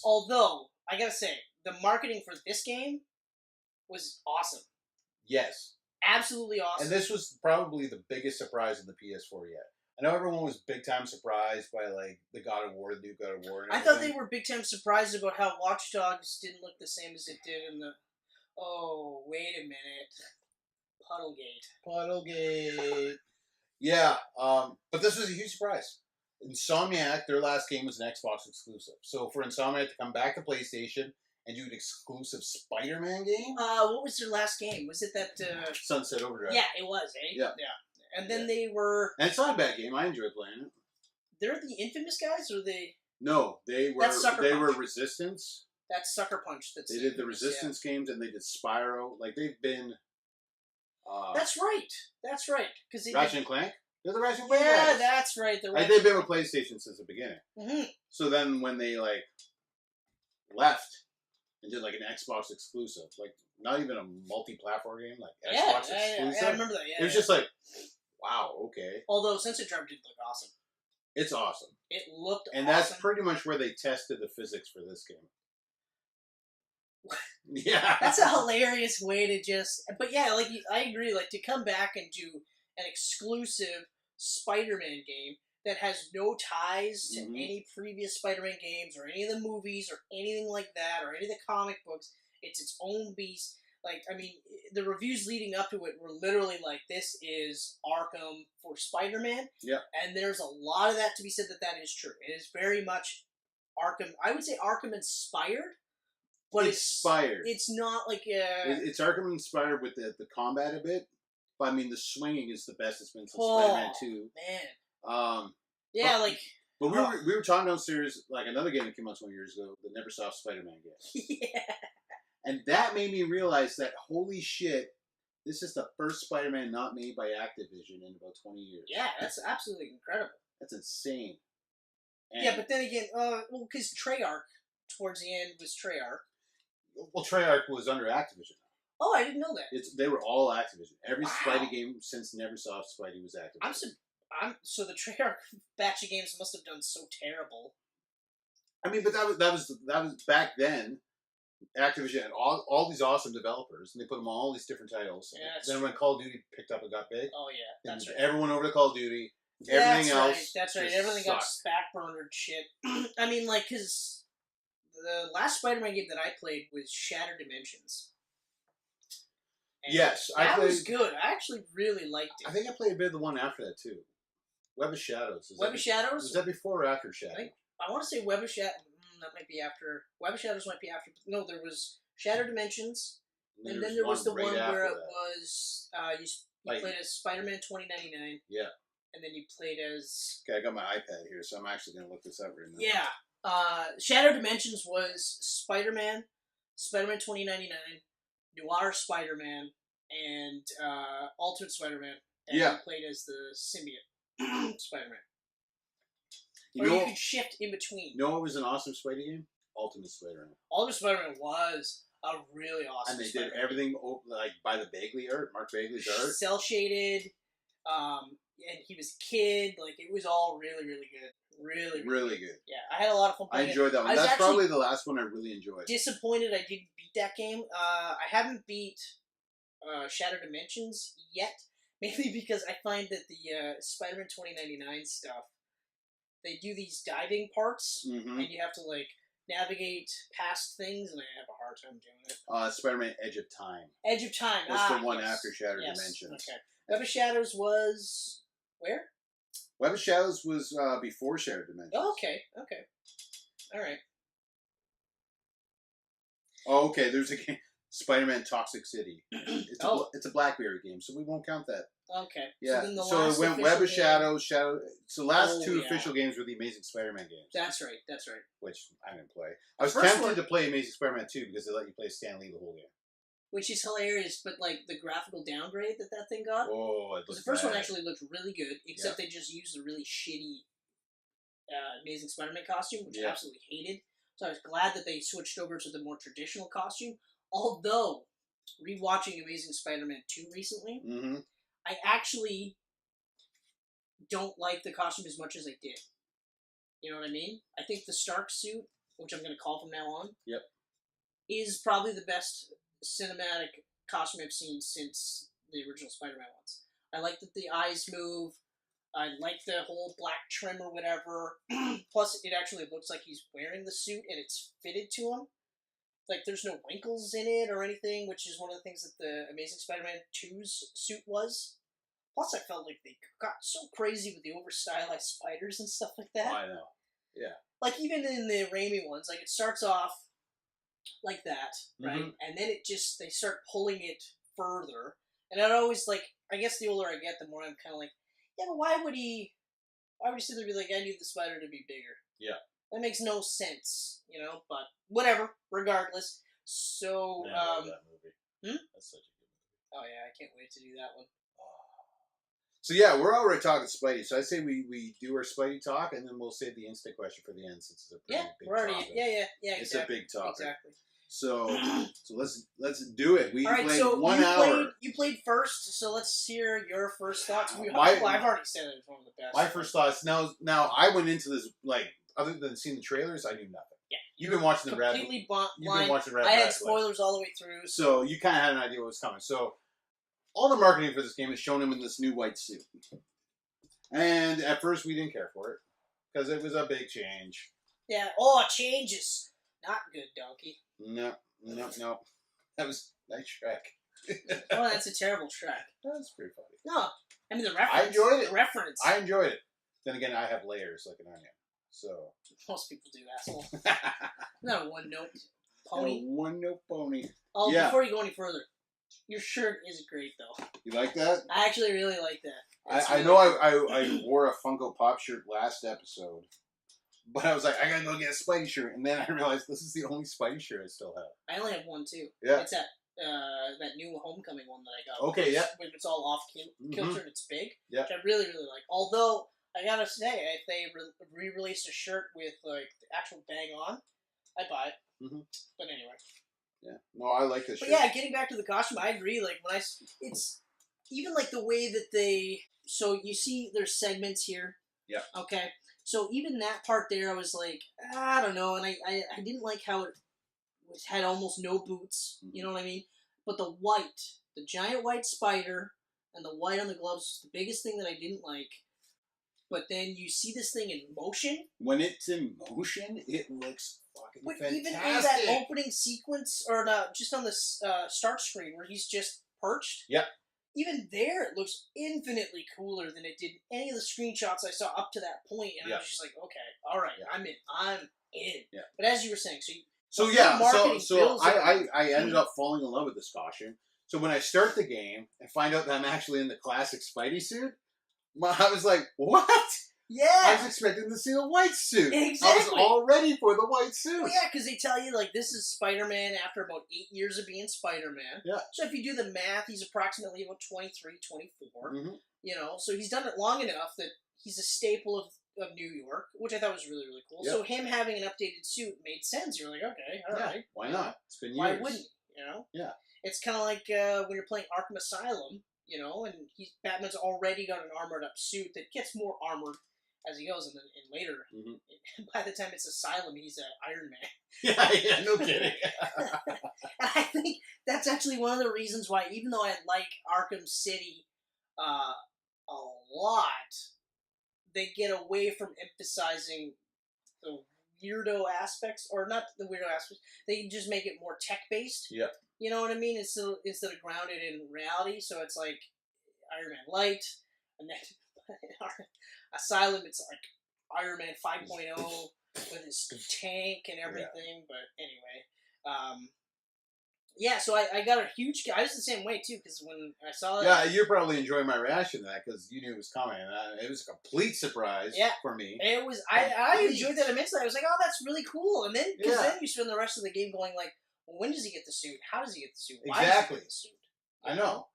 Although, I gotta say, the marketing for this game was awesome. Yes. Absolutely awesome. And this was probably the biggest surprise in the PS4 yet. I know everyone was big time surprised by like the God of War, the new God of War. And I thought they were big time surprised about how Watch Dogs didn't look the same as it did in the. Oh, wait a minute. Puddlegate. Yeah, but this was a huge surprise. Insomniac, their last game was an Xbox exclusive. So for Insomniac to come back to PlayStation and do an exclusive Spider-Man game? What was their last game? Was it that... Sunset Overdrive. Yeah, it was, eh? Yeah. And then they were... And it's not a bad game. I enjoyed playing it. They're the Infamous guys, or they... No, they were Resistance. That's Sucker Punch. They did the Resistance games, and they did Spyro. Like, they've been... That's right. Because Ratchet and Clank? They're the Ratchet and Clank guys. guys. That's right. They've been with PlayStation since the beginning. Mm-hmm. So then when they, like, left and did, like, an Xbox exclusive, like, not even a multi-platform game, like, Xbox exclusive. I remember that, It was just like, wow, okay. Although Sunset Drive did look awesome. It's awesome. It looked and awesome. That's pretty much where they tested the physics for this game. Yeah. That's a hilarious way to just... But yeah, like, I agree, like, to come back and do an exclusive Spider-Man game that has no ties to any previous Spider-Man games or any of the movies or anything like that or any of the comic books. It's its own beast. Like, I mean, the reviews leading up to it were literally like, this is Arkham for Spider-Man. Yeah. And there's a lot of that to be said that is true. It is very much Arkham... I would say Arkham inspired. But inspired. It's not like it's Arkham inspired with the combat a bit, but I mean the swinging is the best it's been since Spider-Man 2. Man. Yeah, but we were talking downstairs like another game that came out 20 years ago, the Neversoft Spider-Man game. Yeah. And that made me realize that holy shit, this is the first Spider-Man not made by Activision in about 20 years. Yeah, that's absolutely incredible. That's insane. And yeah, but then again, because Treyarch towards the end was Treyarch. Well, Treyarch was under Activision. Oh, I didn't know that. They were all Activision. Every Spidey game since Neversoft Spidey was Activision. So the Treyarch batch of games must have done so terrible. I mean, but that was back then. Activision had all these awesome developers, and they put them on all these different titles. Yeah, then when Call of Duty picked up and got big, oh yeah, that's right. Everyone over to Call of Duty. Everything else, that's right. Everything got backburnered. Shit. I mean, like, because the last Spider-Man game that I played was Shattered Dimensions. And yes, that was good. I actually really liked it. I think I played a bit of the one after that too. Web of Shadows. Web of Shadows? Was that before or after Shadows? I want to say Web of Shadows. That might be after. Web of Shadows might be after. No, there was Shattered Dimensions, and then there was the one where it was you played as Spider-Man 2099. Yeah. And then you played as... Okay, I got my iPad here, so I'm actually going to look this up right now. Yeah. Shattered Dimensions was Spider-Man 2099, Noir Spider-Man, and Ultimate Spider-Man. And you played as the symbiote Spider-Man. You could shift in between. You know what was an awesome Spidey game? Ultimate Spider-Man. Ultimate Spider-Man was a really awesome And they did everything like by the Bagley art, Mark Bagley's art. Cel-shaded, and he was a kid. Like, it was all really, really good. Really good. Yeah, I had a lot of fun playing it. I enjoyed that one. That's probably the last one I really enjoyed. Disappointed I didn't beat that game. I haven't beat Shattered Dimensions yet, mainly because I find that the Spider-Man 2099 stuff, they do these diving parts, and you have to, like, navigate past things, and I have a hard time doing it. Spider-Man Edge of Time. Edge of Time. That's the one after Shattered Dimensions. Okay. Web of Shadows was... Where? Web of Shadows was before Shattered Dimensions. Oh, okay. All right. Oh, okay. There's a game, Spider-Man Toxic City. It's a BlackBerry game, so we won't count that. Okay. Yeah. So it went Web of Shadows, So the last two official games were the Amazing Spider-Man games. That's right. Which I didn't play. I was tempted to play Amazing Spider-Man 2 because they let you play Stan Lee the whole game. Which is hilarious, but like the graphical downgrade that thing got. Oh, it the first one actually looked really good, except they just used a really shitty Amazing Spider-Man costume, which I absolutely hated. So I was glad that they switched over to the more traditional costume. Although, rewatching Amazing Spider-Man 2 recently, I actually don't like the costume as much as I did. You know what I mean? I think the Stark suit which I'm going to call from now on, Yep. is probably the best cinematic costume I've seen since the original Spider-Man ones. I like that the eyes move. I like the whole black trim or whatever. Plus, it actually looks like he's wearing the suit and it's fitted to him. Like, there's no wrinkles in it or anything, which is one of the things that the Amazing Spider-Man 2's suit was. Plus, I felt like they got so crazy with the over-stylized spiders and stuff like that. Oh, I know. Yeah. Like, even in the Raimi ones, like, it starts off like that, right? Mhm. And then they start pulling it further. And I'd always, like, I guess the older I get, the more I'm kind of like, yeah, but why would he sit there and be like, I need the spider to be bigger? Yeah. That makes no sense, but whatever, regardless. So, Man, I love that movie. That's such a good movie. Oh yeah, I can't wait to do that one. So yeah, we're already talking Spidey. So I say we do our Spidey talk, and then we'll save the instant question for the end, since it's a pretty big topic. Yeah, exactly. It's a big topic. Exactly. So let's do it. We played so 1 hour. You played first, so let's hear your first thoughts. I've already said it. It's one of the best. My first thoughts. Now I went into this, like, other than seeing the trailers, I knew nothing. Yeah, you've been watching the Red. Completely blind. You've been watching Red. I had spoilers all the way through, so you kind of had an idea what was coming. So all the marketing for this game is showing him in this new white suit, and at first we didn't care for it because it was a big change. Yeah. Changes. Not good, donkey. No. That was nice track. That's a terrible track. That's pretty funny. No, I mean the reference. I enjoyed it. The reference. I enjoyed it. Then again, I have layers like an onion. So most people do, asshole. Not a one-note pony. One-note pony. Oh, yeah. Before you go any further, your shirt is great though. You like that? I actually really like that. I know I wore a Funko Pop shirt last episode, but I was like, I gotta go get a Spidey shirt, and then I realized this is the only Spidey shirt I still have. I only have one too. Yeah. It's that new Homecoming one that I got. Okay, yeah. When it's all off kilter and it's big. Yeah. Which I really, really like. Although I gotta say, if they re-released a shirt with like the actual bang on, I'd buy it. Mm-hmm. But anyway. Yeah. No, I like this shirt. But yeah, getting back to the costume, I agree. Like it's even like the way that they. So you see, there's segments here. Yeah. Okay. So even that part there, I was like, I don't know, and I didn't like how it had almost no boots. You know what I mean? But the giant white spider, and the white on the gloves was the biggest thing that I didn't like. But then you see this thing in motion. When it's in motion, it looks fucking fantastic. Even in that opening sequence, or just on the start screen where he's just perched. Yep. Even there, it looks infinitely cooler than it did any of the screenshots I saw up to that point, and I was just like, okay, all right, I'm in. Yeah. But as you were saying, so I ended up falling in love with this costume. So when I start the game and find out that I'm actually in the classic Spidey suit, I was like, what? Yeah. I was expecting to see a white suit. Exactly. I was all ready for the white suit. Well, yeah, because they tell you, like, this is Spider-Man after about 8 years of being Spider-Man. Yeah. So if you do the math, he's approximately about 23, 24. Mm-hmm. So he's done it long enough that he's a staple of New York, which I thought was really, really cool. Yep. So him having an updated suit made sense. You're like, okay, all right. Why not? It's been years. Why wouldn't you, Yeah. It's kind of like when you're playing Arkham Asylum, and Batman's already got an armored up suit that gets more armored as he goes, and then later, by the time it's Asylum, he's Iron Man. Yeah, no kidding. And I think that's actually one of the reasons why, even though I like Arkham City a lot, they get away from emphasizing the weirdo aspects, or not the weirdo aspects. They just make it more tech-based. Yep. You know what I mean? Instead of grounded in reality, so it's like Iron Man Light, and then Asylum, it's like Iron Man 5.0 with his tank and everything. But anyway, so I got a huge. I was the same way too, because when I saw it, yeah, you're probably enjoying my reaction to that because you knew it was coming. And it was a complete surprise for me. It was. I enjoyed that immensely. I was like, oh, that's really cool. And then then you spend the rest of the game going like, well, when does he get the suit? How does he get the suit? Why does he get the suit? I know.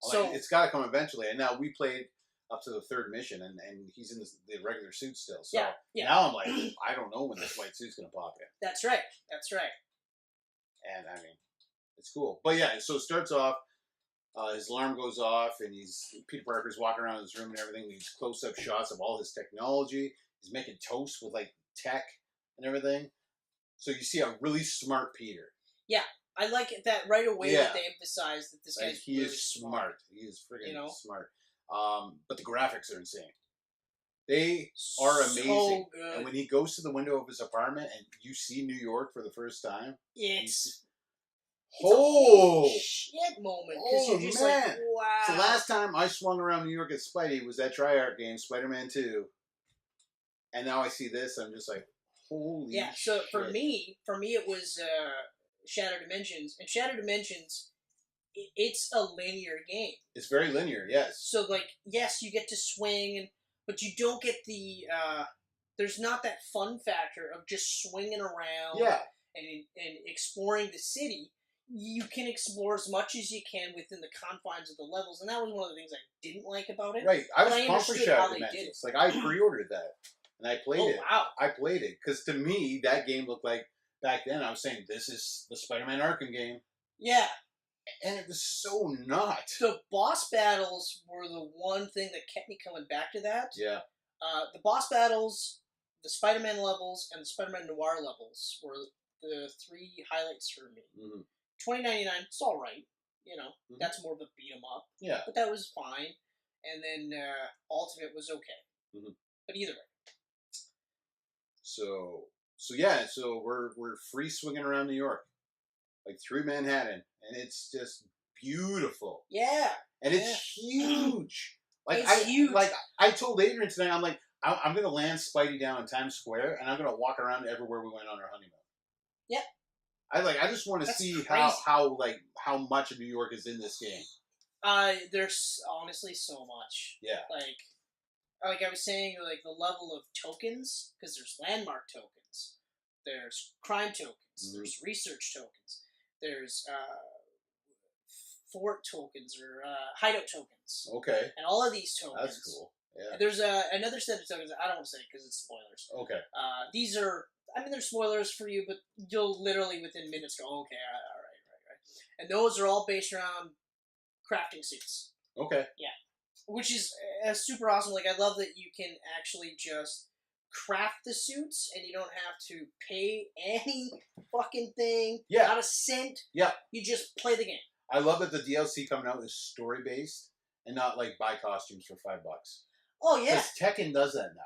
So it's got to come eventually. And now we played up to the third mission, and he's in the regular suit still. So now I'm like, I don't know when this white suit's going to pop in. That's right. And I mean, it's cool. But yeah, so it starts off, his alarm goes off, and Peter Parker's walking around his room and everything. These close-up shots of all his technology. He's making toast with like tech and everything. So you see a really smart Peter. Yeah, I like it that right away Yeah. that they emphasize that this Like, guy's he really is smart. He is friggin' You know? smart. But the graphics are insane. They are amazing. So good. And when he goes to the window of his apartment and you see New York for the first time, it's oh shit moment because you're just like, wow. So last time I swung around New York at Spidey was that Triarch game, Spider-Man 2, and now I see this. I'm just like, holy shit. So for me it was Shattered Dimensions, and Shattered Dimensions, it's a linear game. It's very linear, yes. So like, yes, you get to swing, but you don't get the there's not that fun factor of just swinging around and exploring the city. You can explore as much as you can within the confines of the levels, and that was one of the things I didn't like about it. Right, I was pumped for understood how Shattered they did Dimensions. it. Like, I pre-ordered that, and I played it. Wow. I played it, because to me, that game looked like, back then, I was saying, this is the Spider-Man Arkham game. Yeah. And it was so not. The boss battles were the one thing that kept me coming back to that. Yeah. The boss battles, the Spider-Man levels, and the Spider-Man Noir levels were the three highlights for me. Mm-hmm. $20.99, it's all right. You know, that's more of a beat 'em up. Yeah. But that was fine. And then Ultimate was okay. Mm-hmm. But either way. So we're free swinging around New York, like through Manhattan, and it's just beautiful. Yeah. And it's huge. Like, it's huge. Like, I told Adrian tonight, I'm like, I'm gonna land Spidey down in Times Square, and I'm gonna walk around everywhere we went on our honeymoon. Yep. I just want to see how much of New York is in this game. There's honestly so much. Yeah. Like I was saying, like the level of tokens, because there's landmark tokens, there's crime tokens, there's research tokens, there's fort tokens or hideout tokens. Okay. And all of these tokens. That's cool. Yeah. There's another set of tokens. I don't want to say because it's spoilers. Okay. These are. I mean, they're spoilers for you, but you'll literally within minutes go, okay, all right. And those are all based around crafting suits. Okay. Yeah. Which is super awesome. Like, I love that you can actually just craft the suits and you don't have to pay any fucking thing. Yeah. Not a cent. Yeah. You just play the game. I love that the DLC coming out is story-based and not like buy costumes for $5. Oh, yeah. Because Tekken does that now.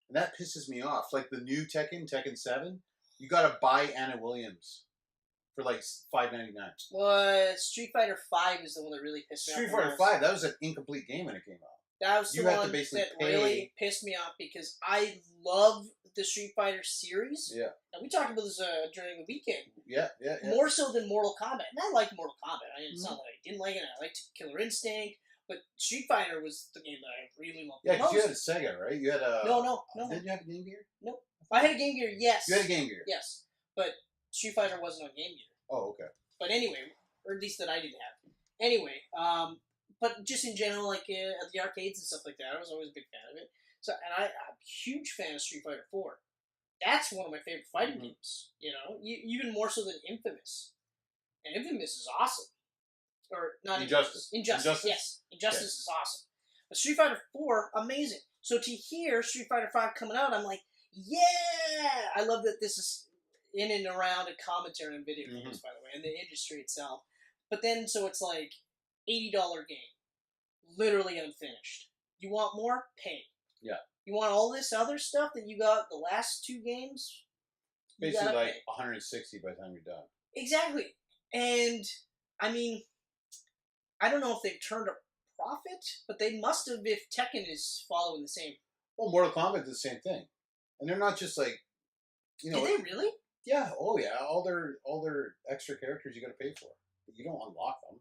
And that pisses me off. Like the new Tekken 7, you gotta buy Anna Williams for like $5.99. Well, Street Fighter 5 is the one that really pissed me off. Street Fighter 5, that was an incomplete game when it came out. That was the one that really pissed me off because I love the Street Fighter series. Yeah. And we talked about this during the weekend. Yeah. More so than Mortal Kombat. And I liked Mortal Kombat. I mean, it's not that I didn't like it. I liked Killer Instinct. But Street Fighter was the game that I really loved. Yeah, because you had a Sega, right? You had a... No. Did you have a Game Gear? Nope. I had a Game Gear, yes. You had a Game Gear? Yes. But Street Fighter wasn't on Game Gear. Oh, okay. But anyway, or at least that I didn't have. Anyway, but just in general, like at the arcades and stuff like that, I was always a big fan of it. So, and I'm a huge fan of Street Fighter 4. That's one of my favorite fighting games. You know, even more so than Infamous. And Infamous is awesome. Or not Injustice. Injustice, yes. Injustice is awesome. But Street Fighter 4, amazing. So to hear Street Fighter 5 coming out, I'm like, yeah! I love that this is in and around a commentary on video games, by the way, and the industry itself. But then, so it's like, $80 game. Literally unfinished. You want more? Pay. Yeah. You want all this other stuff that you got the last two games? Basically like pay. 160 by the time you're done. Exactly. And, I mean... I don't know if they've turned a profit, but they must have if Tekken is following the same. Well, Mortal Kombat did the same thing, and they're not just like, you know. Did they really? Yeah. Oh, yeah. All their extra characters you got to pay for, but you don't unlock them.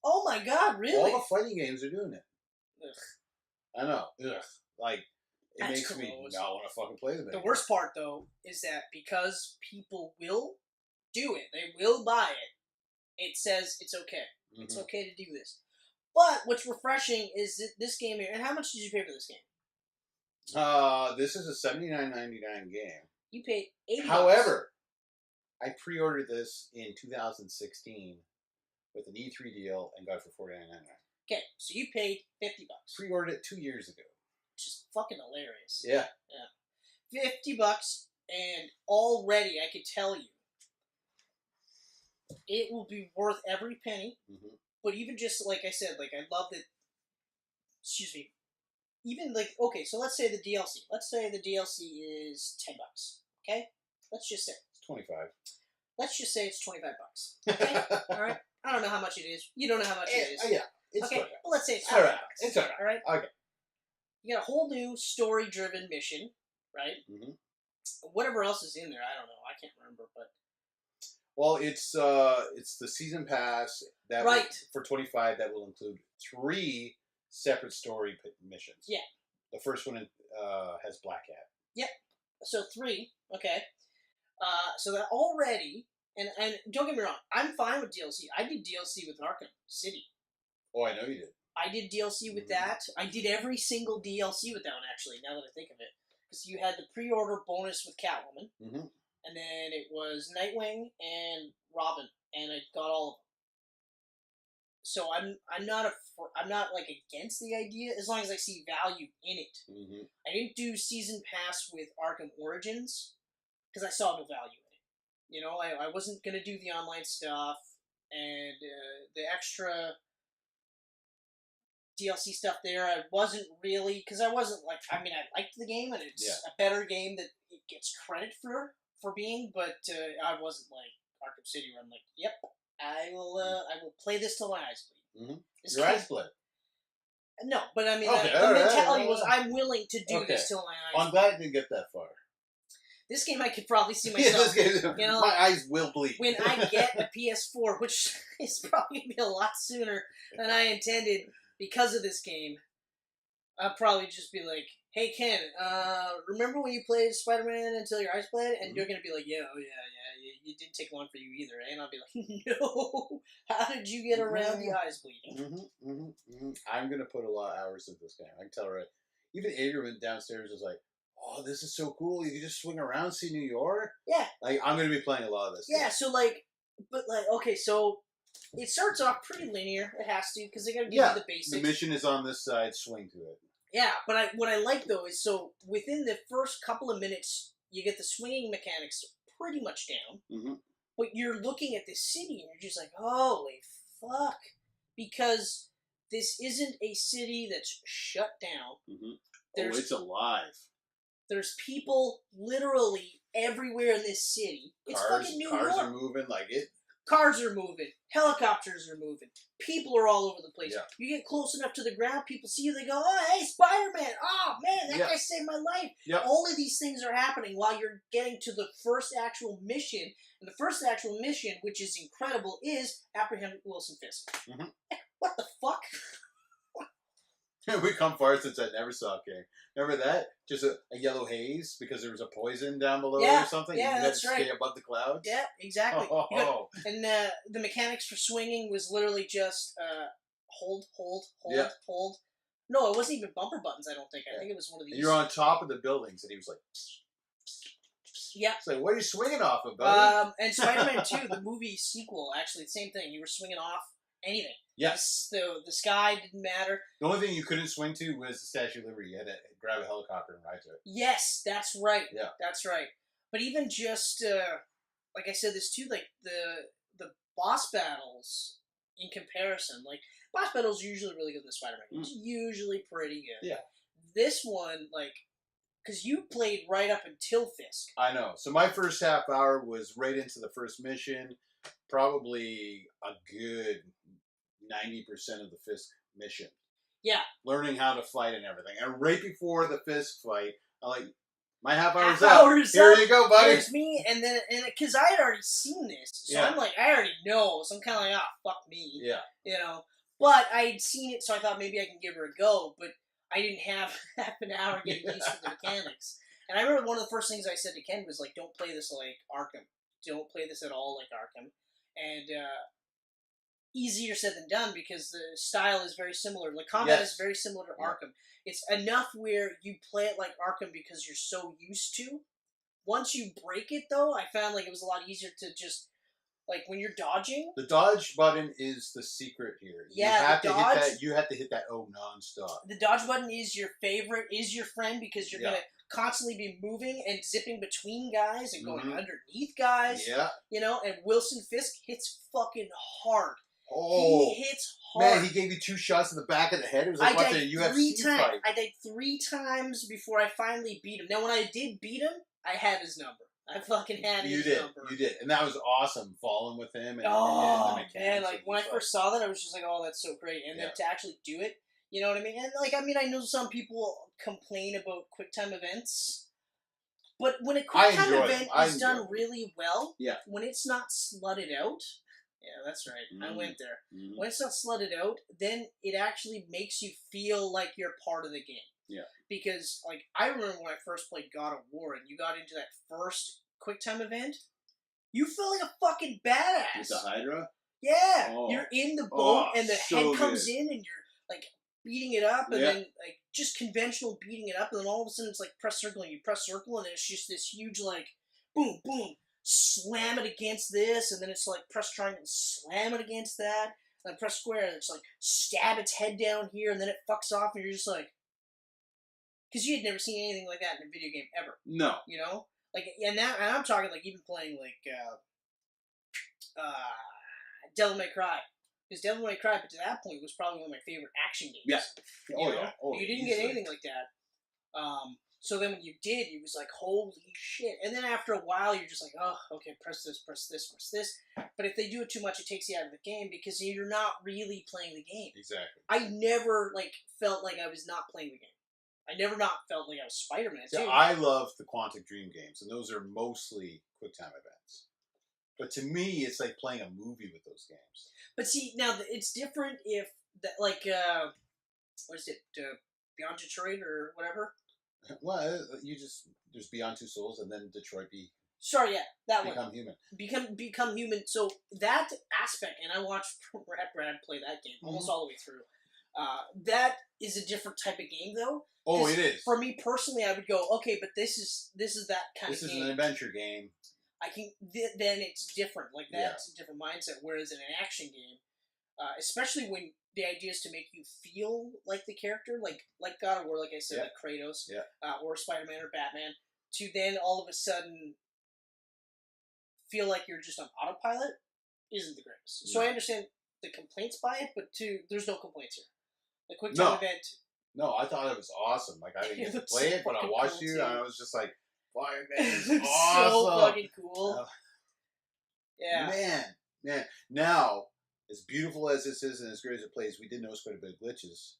Oh my God! Really? All the fighting games are doing it. Ugh. I know. Ugh. Like it makes me not want to fucking play them. The worst part, though, is that because people will do it, they will buy it. It says it's okay. It's okay to do this. But what's refreshing is that this game here. And how much did you pay for this game? This is a $79.99 game. You paid $80. However, I pre-ordered this in 2016 with an E3 deal and got it for $49.99. Okay, so you paid $50. Pre-ordered it 2 years ago. Which is fucking hilarious. Yeah. $50. And already I can tell you, it will be worth every penny. Mm-hmm. But even just, like I said, like, I love that, excuse me, even, like, okay, so let's say the DLC. Let's say the DLC is $10, okay? Let's just say. It's 25. Let's just say it's $25, okay? All right? I don't know how much it is. You don't know how much it is. Yeah, it's okay, 25. but let's say it's $25. All right. It's all right. All right? Okay. You got a whole new story-driven mission, right? Mm-hmm. Whatever else is in there, I don't know. I can't remember, but... Well, it's the season pass that Right. for 25 that will include 3 separate story missions. Yeah. The first one has Black Hat. Yep. So 3, okay. So that already, and don't get me wrong, I'm fine with DLC. I did DLC with Arkham City. Oh, I know you did. I did DLC with that. I did every single DLC with that one, actually, now that I think of it. Because you had the pre-order bonus with Catwoman, Mm-hmm. and then it was Nightwing and Robin, and I got all of them. So I'm not like against the idea as long as I see value in it. Mm-hmm. I didn't do season pass with Arkham Origins because I saw no value in it. You know, I wasn't gonna do the online stuff and the extra DLC stuff there. I wasn't really because I wasn't like I mean I liked the game and it's a better game that it gets credit for being, but I wasn't like Arkham City where I'm like, yep. I will play this till my eyes bleed. Mm-hmm. Your eyes bled. No, but I mean, Okay, the mentality right. was I'm willing to do this till my eyes. I'm glad I didn't get that far. This game I could probably see myself. You know, my eyes will bleed. When I get a PS4, which is probably gonna be a lot sooner than I intended because of this game, I'll probably just be like, "Hey Ken, remember when you played Spider-Man until your eyes bled?" And you're gonna be like, "Yeah, oh yeah. It didn't take long for you either." And I'll be like, "No, how did you get around the eyes bleeding?" I'm gonna put a lot of hours into this game. I can tell right. Even Adrian downstairs was like, "Oh, this is so cool! You can just swing around, see New York." Yeah, like I'm gonna be playing a lot of this. Yeah, game. so like, but like, okay, so it starts off pretty linear. It has to because they gotta give you the basics. The mission is on this side. Swing to it. Yeah, but what I like though is so within the first couple of minutes, you get the swinging mechanics pretty much down. Mm-hmm. But you're looking at this city and you're just like, holy fuck, because this isn't a city that's shut down. Mm-hmm. It's alive. There's people literally everywhere in this city. It's fucking New York. Cars are moving like it. Cars are moving. Helicopters are moving. People are all over the place. Yeah. You get close enough to the ground, people see you, they go, "Oh, hey, Spider-Man! Oh, man, that guy saved my life." Yep. All of these things are happening while you're getting to the first actual mission. And the first actual mission, which is incredible, is apprehend Wilson Fisk. Mm-hmm. What the fuck? We come far since I never saw King. Remember that? Just a yellow haze because there was a poison down below or something? Yeah, you that's had to stay above the clouds? Yeah, exactly. Oh. And the mechanics for swinging was literally just hold. No, it wasn't even bumper buttons, I don't think. I think it was one of these. And you're on top of the buildings, and he was like... Yeah. It's like, what are you swinging off of, buddy? And Spider-Man 2, the movie sequel, actually, the same thing. You were swinging off anything. Yes. The sky didn't matter. The only thing you couldn't swing to was the Statue of Liberty. You had to grab a helicopter and ride to it. Yes, that's right. Yeah. That's right. But even just, like I said this too, like the boss battles in comparison, like, boss battles are usually really good in the Spider-Man. It's usually pretty good. Yeah. This one, like, because you played right up until Fisk. I know. So my first half hour was right into the first mission. Probably a good 90% of the Fisk mission. Yeah. Learning how to fight and everything. And right before the Fisk fight, I'm like, my half hour's up. Here you go, buddy. There's me, and then, because I had already seen this, so I'm like, I already know, so I'm kind of like, fuck me. Yeah. You know? But I had seen it, so I thought maybe I can give her a go, but I didn't have half an hour getting used to the mechanics. And I remember one of the first things I said to Ken was, like, don't play this like Arkham. Don't play this at all like Arkham. And, easier said than done because the style is very similar. Like, combat is very similar to Arkham. It's enough where you play it like Arkham because you're so used to. Once you break it, though, I found like it was a lot easier to just, like, when you're dodging. The dodge button is the secret here. Yeah, you have to hit that. You have to hit that nonstop. The dodge button is your favorite, is your friend, because you're gonna constantly be moving and zipping between guys and going Mhm. underneath guys. Yeah. You know, and Wilson Fisk hits fucking hard. Oh, He hits hard. man, he gave you 2 shots in the back of the head. It was like watching a UFC fight. I died 3 times before I finally beat him. Now, when I did beat him, I had his number. I fucking had his number. You did. And that was awesome, falling with him. And, oh, and the man, like, when I first saw that, I was just like, oh, that's so great. And then to actually do it, you know what I mean? And, like, I mean, I know some people complain about QuickTime events, but when a QuickTime event is done really well, when it's not slutted out, yeah, that's right, I went there. When it's not slutted out, then it actually makes you feel like you're part of the game. Yeah. Because, like, I remember when I first played God of War and you got into that first QuickTime event, you feel like a fucking badass. With the Hydra? Yeah. Oh. You're in the boat and the head comes in and you're, like, beating it up and then, like, just conventional beating it up and then all of a sudden it's like press circle and you press circle and then it's just this huge, like, boom, boom, slam it against this and then it's like press triangle and slam it against that and then press square and it's like stab its head down here and then it fucks off and you're just like, because you had never seen anything like that in a video game ever. No. You know? Like, and I'm talking, like, even playing, like, Devil May Cry. Because Devil May Cry, but to that point, was probably one of my favorite action games. Yeah. Oh, yeah. Oh, you didn't get anything like that. So then when you did, it was like, holy shit. And then after a while, you're just like, oh, okay, press this, press this, press this. But if they do it too much, it takes you out of the game because you're not really playing the game. Exactly. I never, like, felt like I was not playing the game. I never not felt like I was Spider-Man, too. Yeah, I love the Quantic Dream games, and those are mostly QuickTime events. But to me, it's like playing a movie with those games. But see, now, it's different if, like, what is it, Beyond Detroit or whatever? Well, there's Beyond Two Souls, and then Detroit Sorry, yeah, that Become one. Human. Become Human. So that aspect, and I watched Brad play that game almost all the way through. That is a different type of game, though. Oh, it is. For me personally, I would go, okay, but this is that kind of game. This is an adventure game. I can then it's different. Like that's a different mindset. Whereas in an action game, especially when the idea is to make you feel like the character, like God of War, like I said, like Kratos, or Spider-Man or Batman, to then all of a sudden feel like you're just on autopilot, isn't the greatest. So I understand the complaints by it, but there's no complaints here. The QuickTime event. No, I thought it was awesme. Like, I didn't get to play it, but I watched you, and I was just like, "Fire Man is awesome!" So fucking cool. Yeah. Man. Now, as beautiful as this is and as great as it plays, we did notice quite a bit of glitches.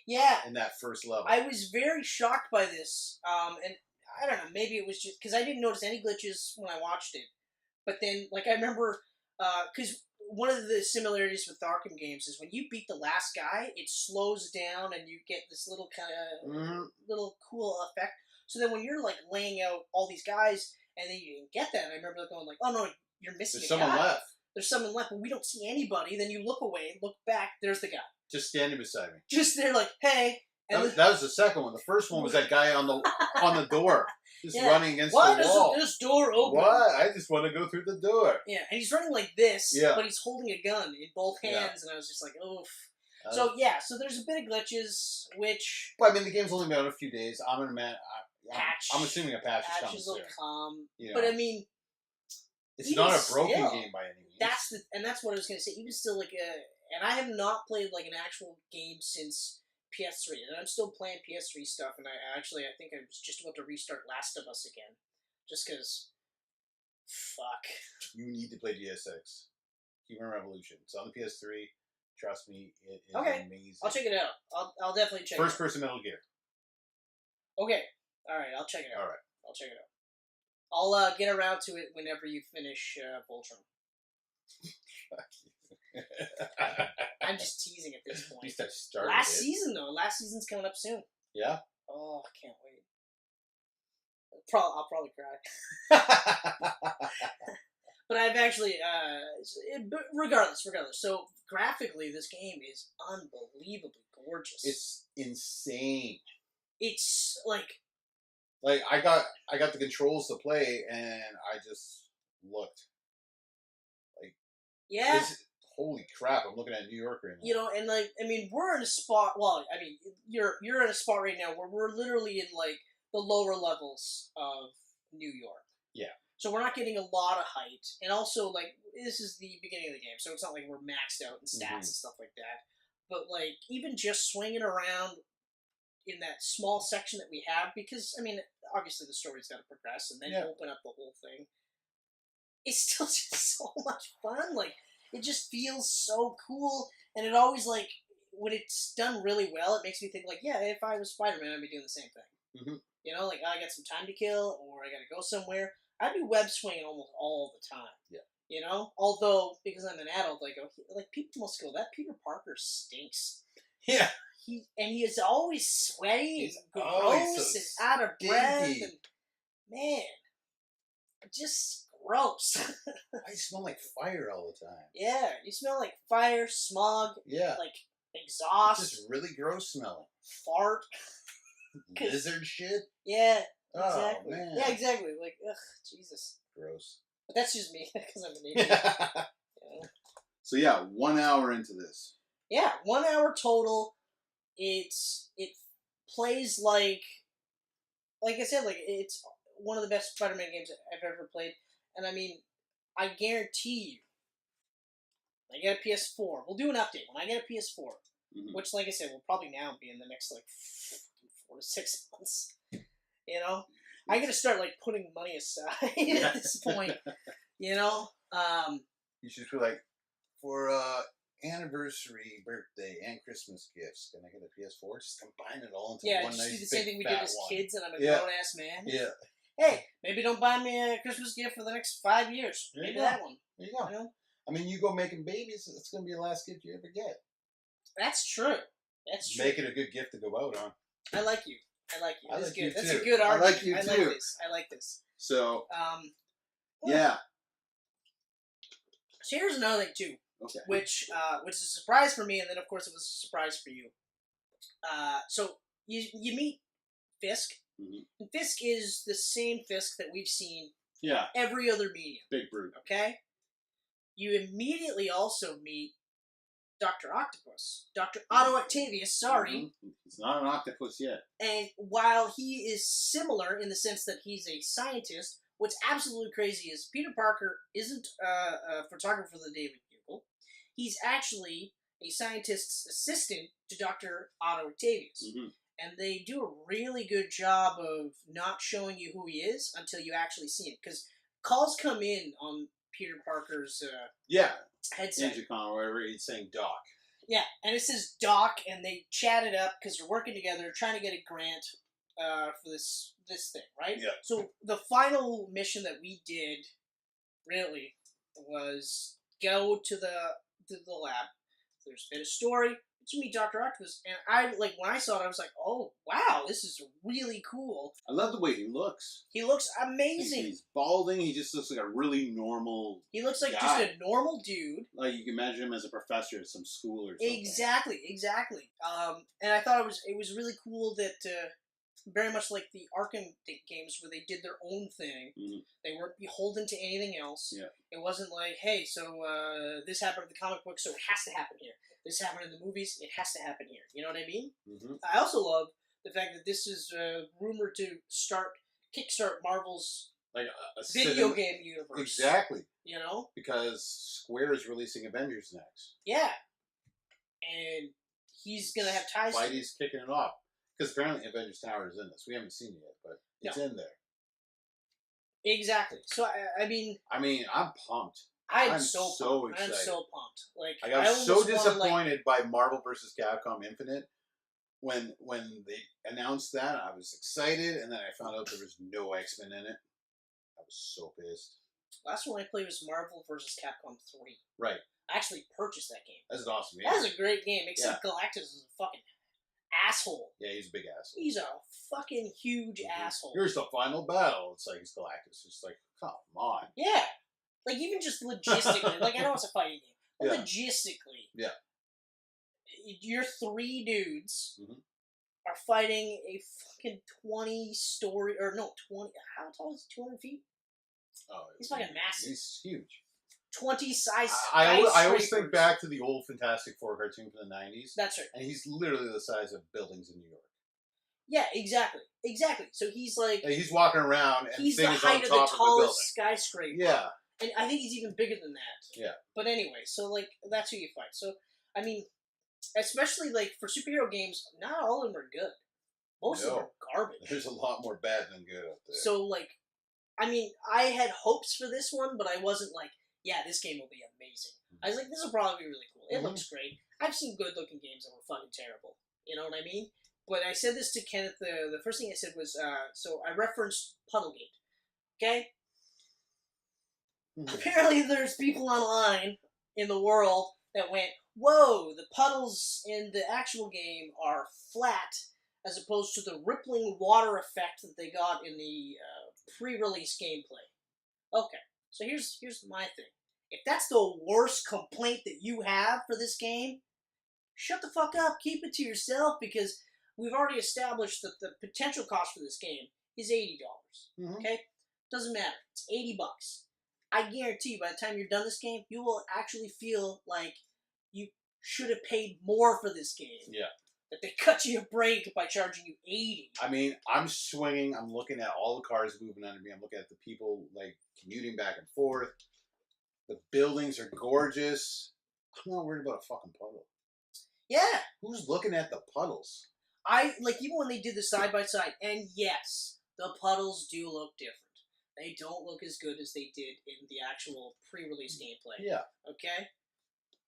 Yeah. In that first level. I was very shocked by this, and I don't know, maybe it was just, because I didn't notice any glitches when I watched it. But then, like, I remember, because one of the similarities with Arkham games is when you beat the last guy, it slows down and you get this little kind of little cool effect. So then when you're like laying out all these guys and then you didn't get that, I remember going like, oh no, you're missing There's someone left. There's someone left, but we don't see anybody. Then you look away, look back, there's the guy. Just standing beside me. Just there like, hey. And that was the second one. The first one was that guy on the door. Just running against the wall. Why is this door open? What? I just want to go through the door. Yeah, and he's running like this, but he's holding a gun in both hands, and I was just like, oof. So there's a bit of glitches, which... But I mean, the game's only been out a few days. I'm assuming a patch is coming Patches will soon. come. You know. But I mean... It's not a broken game by any means. That's what I was going to say. Even still, like, and I have not played, like, an actual game since PS3, and I'm still playing PS3 stuff, and I think I was just about to restart Last of Us again, just because, fuck. You need to play DSX. Human Revolution. It's on the PS3. Trust me, it is amazing. I'll check it out. I'll definitely check it out. First person Metal Gear. Okay. Alright, I'll check it out. Alright. I'll check it out. I'll get around to it whenever you finish Voltron. I'm just teasing at this point. Last season, though. Last season's coming up soon. Yeah? Oh, I can't wait. I'll probably cry. But I've actually... regardless. So, graphically, this game is unbelievably gorgeous. It's insane. It's, like... Like, I got the controls to play, and I just looked. Like... Yeah. Holy crap, I'm looking at New York right now. You know, and like, I mean, we're in a spot, well, I mean, you're in a spot right now where we're literally in like the lower levels of New York. Yeah. So we're not getting a lot of height, and also like this is the beginning of the game, so it's not like we're maxed out in stats and stuff like that. But like even just swinging around in that small section that we have, because I mean, obviously the story's got to progress and then open up the whole thing. It's still just so much fun. Like it just feels so cool, and it always like when it's done really well, it makes me think like, yeah, if I was Spider-Man, I'd be doing the same thing. You know, like I got some time to kill, or I got to go somewhere. I do web swinging almost all the time. Yeah. You know, although because I'm an adult, like people must go, that Peter Parker stinks. Yeah. He is always sweaty and gross and out of breath, and man, just gross. I smell like fire all the time. Yeah, you smell like fire, smog. Yeah. Like exhaust. It's just really gross smelling. Fart. Lizard shit. Yeah. Exactly. Oh, man. Yeah, exactly. Like, ugh, Jesus. Gross. But that's just me, because I'm an idiot. So yeah, 1 hour into this. Yeah, 1 hour total. It plays like I said, like it's one of the best Spider-Man games I've ever played. And I mean, I guarantee you, I get a PS4. We'll do an update when I get a PS4, which, like I said, will probably now be in the next like 4 to 6 months. You know, I gotta start like putting money aside at this point. You know, you should feel like for anniversary, birthday, and Christmas gifts. Can I get a PS4? Just combine it all into one nice just do the same thing we did as kids, and I'm a grown ass man. Yeah. Hey, maybe don't buy me a Christmas gift for the next 5 years. Maybe that one. There you go. You know? I mean, you go making babies, it's going to be the last gift you ever get. That's true. That's true. Make it a good gift to go out on. I like you. I like you. That's like good. you That's too. a good argument. I like you too. I like this. So, yeah. So here's another thing too. Okay. Which is a surprise for me, and then of course it was a surprise for you. So you meet Fisk, and Fisk is the same Fisk that we've seen. Every other medium. Big brute. Okay. You immediately also meet Dr. Octopus. Dr. Otto Octavius, sorry. He's not an octopus yet. And while he is similar in the sense that he's a scientist, what's absolutely crazy is Peter Parker isn't a photographer for the David Bugle. He's actually a scientist's assistant to Dr. Otto Octavius. And they do a really good job of not showing you who he is until you actually see him. Because calls come in on Peter Parker's headset. Intercom or whatever, he's saying Doc. Yeah, and it says Doc, and they chat it up because they're working together, trying to get a grant for this thing, right? Yeah. So the final mission that we did, really, was go to the lab. There's a bit of story. To meet Dr. Octopus, and I when I saw it, I was like, "Oh wow, this is really cool." I love the way he looks. He looks amazing. He's balding. He just looks like a really normal. He looks like guy. just a normal dude. Like you can imagine him as a professor at some school or something. Exactly. And I thought it was really cool that very much like the Arkham games where they did their own thing. They weren't beholden to anything else. Yeah. It wasn't like, hey, so this happened in the comic book, so it has to happen here. This happened in the movies, it has to happen here. You know what I mean? I also love the fact that this is rumored to kickstart Marvel's video game universe. Exactly. You know? Because Square is releasing Avengers next. Yeah. And he's going to have ties to it. Spidey's kicking it off. Because apparently Avengers Tower is in this. We haven't seen it yet, but it's in there. Exactly. So, I mean, I'm pumped. I'm so excited. I'm so pumped. Like I got so disappointed by Marvel vs. Capcom Infinite when they announced that. I was excited, and then I found out there was no X-Men in it. I was so pissed. Last one I played was Marvel vs. Capcom 3. Right. I actually purchased that game. That's an awesome game. That was a great game, except Galactus is a fucking asshole. Yeah, he's a big asshole. He's a fucking huge asshole. Here's the final battle. It's like, it's Galactus. It's like, come on. Yeah. Like, even just logistically. Like, I know it's a fighting game. But logistically. Yeah. Your three dudes are fighting a fucking 20-story... Or, no, 20... How tall is he? 200 feet? Oh, he's fucking massive. He's huge. 20-size I always think back to the old Fantastic Four cartoon from the 90s. That's right. And he's literally the size of buildings in New York. Yeah, exactly. Exactly. So he's like he's walking around and he's the thing is on height of the top of the building. tallest skyscraper. Yeah. And I think he's even bigger than that. Yeah. But anyway, so like that's who you fight. So I mean, especially like for superhero games, not all of them are good. Most of them are garbage. There's a lot more bad than good out there. So like, I mean, I had hopes for this one, but I wasn't like, yeah, this game will be amazing. I was like, this will probably be really cool. It looks great. I've seen good looking games that were fucking terrible. You know what I mean? But I said this to Kenneth. The first thing I said was, so I referenced Puddlegate. Okay. Apparently, there's people online in the world that went, whoa, the puddles in the actual game are flat as opposed to the rippling water effect that they got in the pre-release gameplay. Okay, so here's my thing. If that's the worst complaint that you have for this game, shut the fuck up, keep it to yourself, because we've already established that the potential cost for this game is $80. Okay? Doesn't matter. It's $80. I guarantee you, by the time you're done this game, you will actually feel like you should have paid more for this game. Yeah. That they cut you a break by charging you $80. I mean, I'm swinging. I'm looking at all the cars moving under me. I'm looking at the people like commuting back and forth. The buildings are gorgeous. I'm not worried about a fucking puddle. Yeah. Who's looking at the puddles? I like even when they did the side by side, and yes, the puddles do look different. They don't look as good as they did in the actual pre-release gameplay. Yeah. Okay?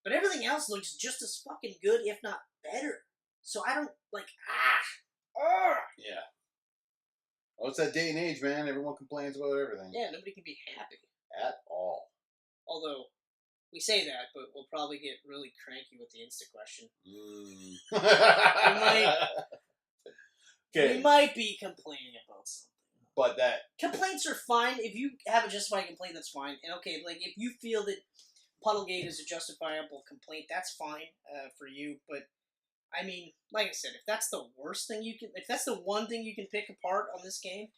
But everything else looks just as fucking good, if not better. So I don't, Yeah. Well, it's that day and age, man. Everyone complains about everything. Yeah, nobody can be happy. At all. Although, we say that, but we'll probably get really cranky with the Insta question. We might be complaining about something. But that... Complaints are fine. If you have a justified complaint, that's fine. And okay, like, if you feel that Puddlegate is a justifiable complaint, that's fine for you. But, I mean, like I said, if that's the worst thing you can... If that's the one thing you can pick apart on this game,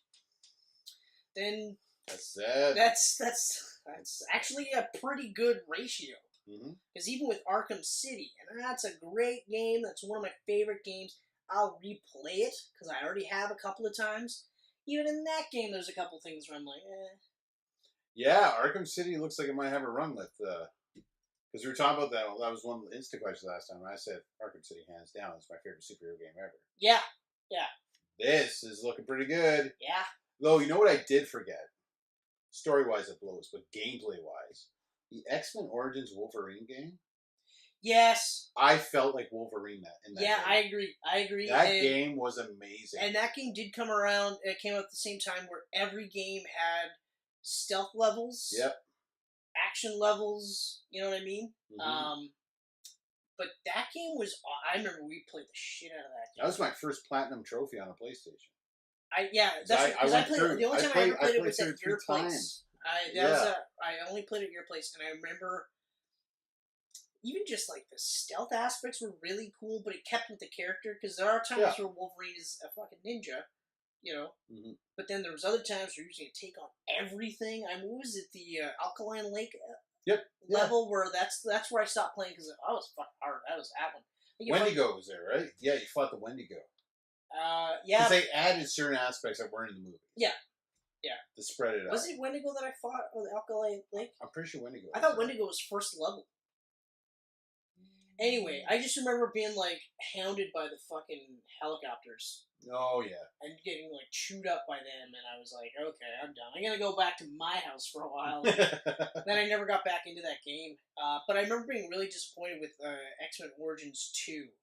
then... That's sad. That's actually a pretty good ratio. Because even with Arkham City, and that's a great game, that's one of my favorite games, I'll replay it, because I already have a couple of times. Even in that game, there's a couple things where I'm like, eh. Yeah, Arkham City looks like it might have a run with, because we were talking about that. Well, that was one of the Insta questions last time. I said Arkham City, hands down, is my favorite superhero game ever. Yeah. This is looking pretty good. Yeah. Though, you know what I did forget? Story-wise, it blows, but gameplay-wise, the X-Men Origins Wolverine game. Yes. I felt like Wolverine in that Yeah, game. I agree. That game was amazing. And that game did come around, it came out at the same time where every game had stealth levels. Yep. Action levels, you know what I mean? But that game was, I remember we played the shit out of that game. That was my first platinum trophy on a PlayStation. I played the only time I ever played it was at your place. I only played it at your place, and I remember even just like the stealth aspects were really cool, but it kept with the character, because there are times where Wolverine is a fucking ninja, you know. But then there was other times where he was going to take on everything. I mean, what was it, the Alkaline Lake level, where that's where I stopped playing, because I was fucking hard. That was that one. Wendigo was there, right? Yeah, you fought the Wendigo. Yeah. Because they added certain aspects that weren't in the movie. Yeah. To spread it out. Was it Wendigo that I fought, or the Alkaline Lake? I'm pretty sure Wendigo. I thought Wendigo was first level. Anyway, I just remember being, like, hounded by the fucking helicopters. Oh, yeah. And getting, like, chewed up by them, and I was like, okay, I'm done. I'm gonna go back to my house for a while. Then I never got back into that game. But I remember being really disappointed with X-Men Origins 2.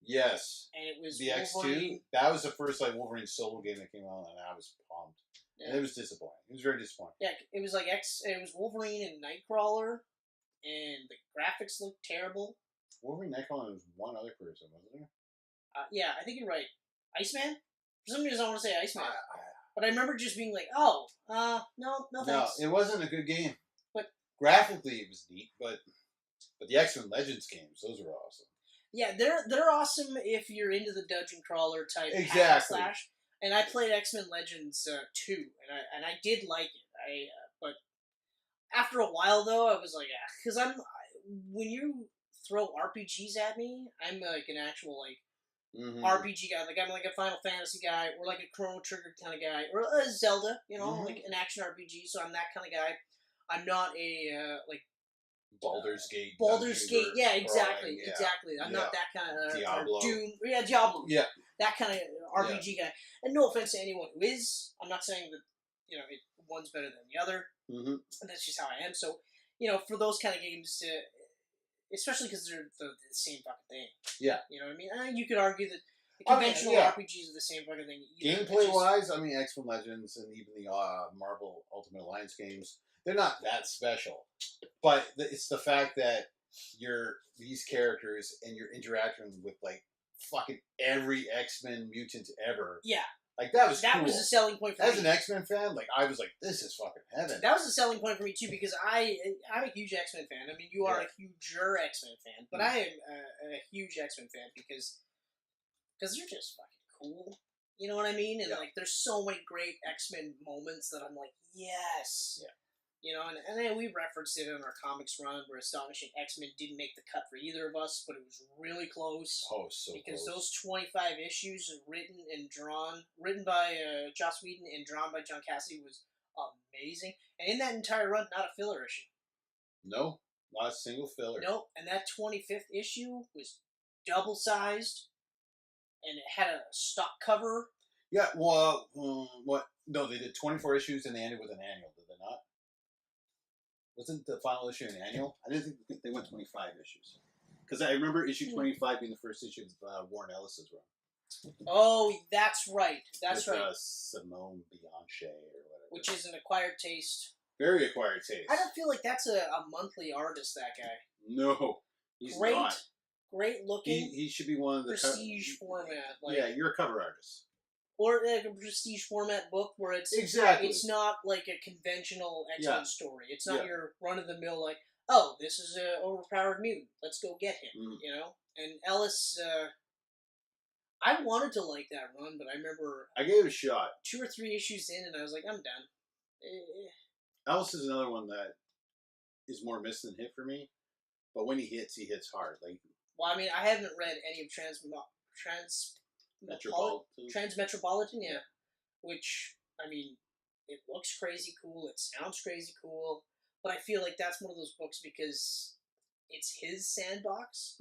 Yes. And it was the Wolverine. X2. That was the first, like, Wolverine solo game that came out, and I was pumped. Yeah. And it was disappointing. It was very disappointing. Yeah, it was like it was Wolverine and Nightcrawler, and the graphics looked terrible. Wolverine, Nightcrawler, was one other person, wasn't there? Yeah, I think you're right. Iceman? For some reason I want to say Iceman. But I remember just being like, no thanks. No, it wasn't a good game. But graphically it was neat, but the X-Men Legends games, those were awesome. Yeah, they're awesome if you're into the dungeon crawler type hack slash. And I played X-Men Legends 2, and I did like it. But after a while though, I was like, because when you throw RPGs at me, I'm like an actual like RPG guy. Like I'm like a Final Fantasy guy, or like a Chrono Trigger kind of guy, or a Zelda. You know, like an action RPG. So I'm that kind of guy. I'm not a like Baldur's Gate. Baldur's Gate. Yeah, exactly, yeah. exactly. I'm not that kind of Diablo. Doom. Yeah, Diablo. Yeah. That kind of RPG guy. And no offense to anyone who is. I'm not saying that one's better than the other. And that's just how I am. So for those kind of games, especially because they're the same fucking thing. Yeah. You know what I mean? You could argue that the conventional RPGs are the same fucking thing. Gameplay wise, I mean, X-Men Legends and even the Marvel Ultimate Alliance games, they're not that special. But it's the fact that you're these characters and you're interacting with like fucking every X-Men mutant ever. Yeah. Like that was cool. Was a selling point for me. As an X-Men fan, like I was like, this is fucking heaven. That was a selling point for me too because I'm a huge X-Men fan. I mean, you are a huger X-Men fan, but I am a huge X-Men fan because they're just fucking cool. You know what I mean? And like, there's so many great X-Men moments that I'm like, yes. Yeah. And then we referenced it in our comics run where Astonishing X-Men didn't make the cut for either of us, but it was really close. Oh, so because close. those 25 issues written by Joss Whedon and drawn by John Cassaday was amazing. And in that entire run, not a filler issue. No, not a single filler. Nope. And that 25th issue was double-sized, and it had a stock cover. Yeah, well, what? No, they did 24 issues and they ended with an annual, did they not? Wasn't the final issue an annual? I didn't think they went 25 issues. Because I remember issue 25 being the first issue of Warren Ellis's run. Oh, that's right. That's with, right. Simone Bianchi or whatever. Which is an acquired taste. Very acquired taste. I don't feel like that's a monthly artist, that guy. No, he's not. Great looking. He should be one of the prestige format. Like, yeah, you're a cover artist. Or like a prestige format book where it's it's not like a conventional X-Men story. It's not your run-of-the-mill like, oh, this is an overpowered mutant. Let's go get him, And Ellis, I wanted to like that run, but I remember... I gave it a shot. 2 or 3 issues in, and I was like, I'm done. Ellis is another one that is more miss than hit for me, but when he hits hard. Like, well, I mean, I haven't read any of Transmetropolitan, yeah. Which, I mean, it looks crazy cool, it sounds crazy cool, but I feel like that's one of those books because it's his sandbox.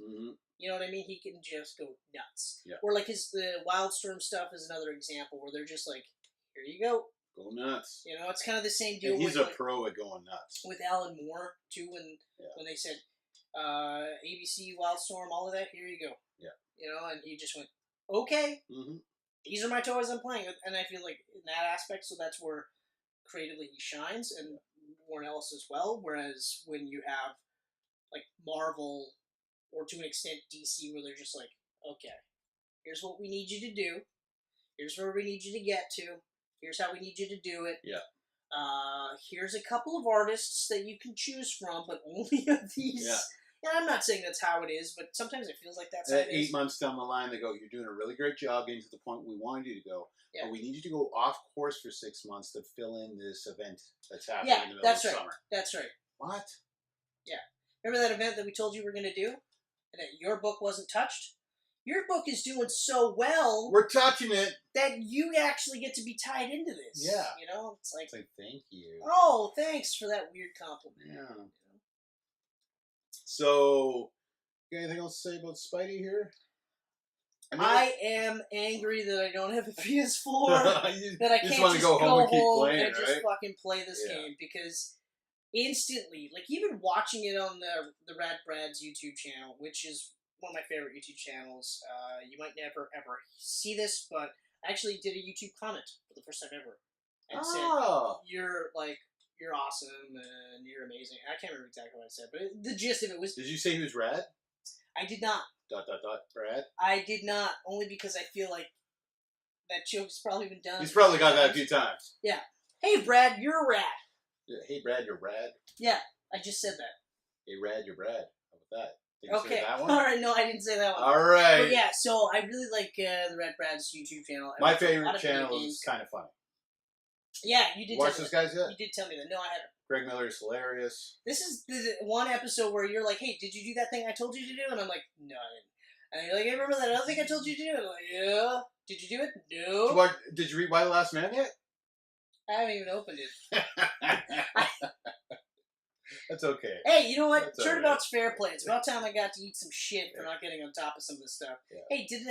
You know what I mean? He can just go nuts. Yeah. Or like the Wildstorm stuff is another example where they're just like, here you go. Go nuts. It's kind of the same deal. And he's a pro at going nuts. With Alan Moore, too, when they said, ABC, Wildstorm, all of that, here you go. Yeah. And he just went, okay, these are my toys I'm playing with, and I feel like in that aspect, so that's where creatively he shines, and Warren Ellis as well, whereas when you have, like, Marvel, or to an extent DC, where they're just like, okay, here's what we need you to do, here's where we need you to get to, here's how we need you to do it, here's a couple of artists that you can choose from, but only of these... Yeah. And I'm not saying that's how it is, but sometimes it feels like that's how it is. 8 months down the line, they go, you're doing a really great job getting to the point we wanted you to go, but we need you to go off course for 6 months to fill in this event that's happening in the middle of the summer. That's right. What? Yeah. Remember that event that we told you we were going to do? And that your book wasn't touched? Your book is doing so well... We're touching it! ...that you actually get to be tied into this. Yeah. It's like, thank you. Oh, thanks for that weird compliment. Yeah. So, you got anything else to say about Spidey here? I am angry that I don't have a PS4. That I can't just go home and keep playing and just fucking play this game. Because instantly, like even watching it on the Rad Brad's YouTube channel, which is one of my favorite YouTube channels. You might never ever see this, but I actually did a YouTube comment for the first time ever. And said, you're awesome and you're amazing. I can't remember exactly what I said, but the gist of it was... Did you say he was rad? I did not. ... Brad? I did not, only because I feel like that joke's probably been done. He's probably got that a few times. Yeah. Hey, Brad, you're rad. Yeah, hey, Brad, you're rad. Yeah, I just said that. Hey, Rad, you're rad. How about that? Did you say that one? All right, no, I didn't say that one. All right. But yeah, so I really like the Rad Brad's YouTube channel. My favorite channel is kind of funny. Yeah, you did. Watch those guys yet? You did tell me that. No, I haven't. Greg Miller is hilarious. This is the one episode where you're like, "Hey, did you do that thing I told you to do?" And I'm like, "No, I didn't." And you're like, "I remember that other thing I told you to do." I'm like, "Yeah." Did you do it? No. Did you read Why the Last Man yet? I haven't even opened it. That's okay. Hey, you know what? That's Turnabout's fair play. It's about time I got to eat some shit for not getting on top of some of this stuff. Yeah. Hey, did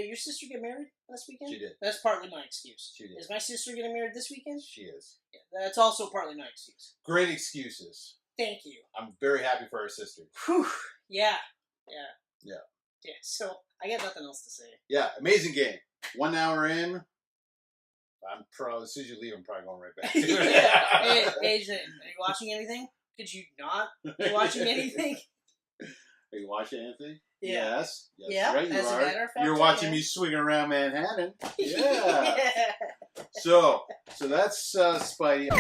your sister get married last weekend? She did. That's partly my excuse. She did. Is my sister getting married this weekend? She is. Yeah, that's also partly my excuse. Great excuses. Thank you. I'm very happy for our sister. Whew. Yeah. So I got nothing else to say. Yeah, amazing game. 1 hour in. I'm probably, as soon as you leave, I'm probably going right back to it. Hey, Asian, are you watching anything? Could you not be watching anything? Are you watching anything? Yeah. Yes. Yeah, Right, you as a are. matter of fact, You're I watching am. me swinging around Manhattan. Yeah. Yeah. So that's Spidey.